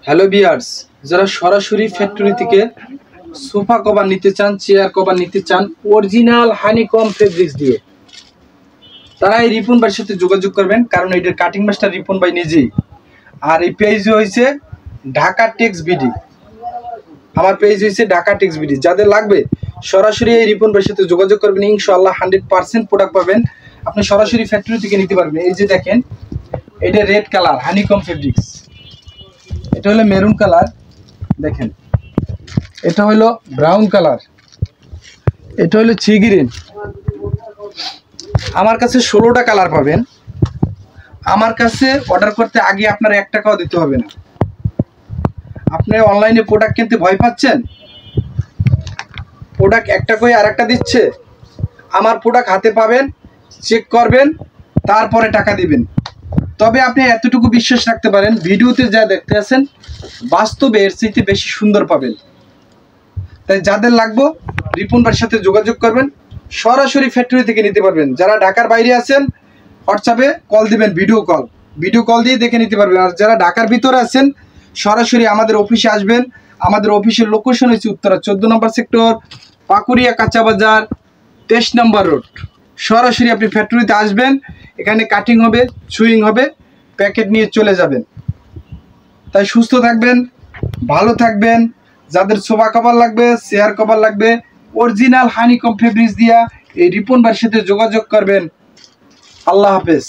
Hello viewers, যারা সরাসরি factory থেকে সোফা কভার নিতে চান, চেয়ার কভার নিতে চান অরিজিনাল হানিকম ফেব্রিক্স দিয়ে, তারা এই রিপন ভাইয়ের সাথে যোগাযোগ করবেন। কারণ এটার কাটিং মাস্টার রিপন ভাই নিজেই। আর এই পেজ হয়েছে ঢাকা টেক্স বিডি। আমার পেজ হয়েছে ঢাকা টেক্স বিডি। যাদের লাগবে সরাসরি এই রিপন ভাইয়ের সাথে যোগাযোগ করবেন, ইনশাআল্লাহ 100% প্রোডাক্ট পাবেন। আপনি সরাসরি ফ্যাক্টরি থেকে নিতে পারবেন। এই যে দেখেন, এটা রেড কালার হানিকম ফেব্রিক্স, এটা হলো মেরুন কালার, দেখেন এটা হলো ব্রাউন কালার, এটা হলো সি গ্রিন। আমার কাছে 16টা কালার পাবেন। আমার কাছে অর্ডার করতে আগে আপনার 1 টাকাও দিতে হবে না। আপনি অনলাইনে প্রোডাক্ট কিনতে ভয় পাচ্ছেন, প্রোডাক্ট একটা করে আর একটা দিচ্ছে। আমার প্রোডাক্ট হাতে পাবেন, চেক করবেন, তারপরে টাকা দিবেন। তবে আপনি এতটুকু বিশ্বাস রাখতে পারেন, ভিডিওতে যা দেখতে আছেন বাস্তবে এর চাইতে বেশি সুন্দর পাবেন। তাই যাদের লাগবে রিপন ভাইয়ের সাথে যোগাযোগ করবেন, সরাসরি ফ্যাক্টরি থেকে নিতে পারবেন। যারা ঢাকার বাইরে আছেন হোয়াটসঅ্যাপে কল দিবেন, ভিডিও কল দিয়ে দেখে নিতে পারবেন। আর যারা ঢাকার ভিতরে আছেন সরাসরি আমাদের অফিসে আসবেন। আমাদের অফিসের লোকেশন হচ্ছে উত্তরা 14 নম্বর সেক্টর, পাকুড়িয়া কাঁচা বাজার, 23 নম্বর রোড। সরাসরি আপনি ফ্যাক্টরিতে আসবেন, এখানে কাটিং হবে, সুইং হবে, প্যাকেট নিয়ে চলে যাবেন। তাই সুস্থ থাকবেন, ভালো থাকবেন। যাদের সোফা কভার লাগবে, চেয়ার কভার লাগবে, অরিজিনাল হানিকম ফেব্রিক্স দিয়া এই রিপন ভাইয়ের সাথে যোগাযোগ করবেন। আল্লাহ হাফেজ।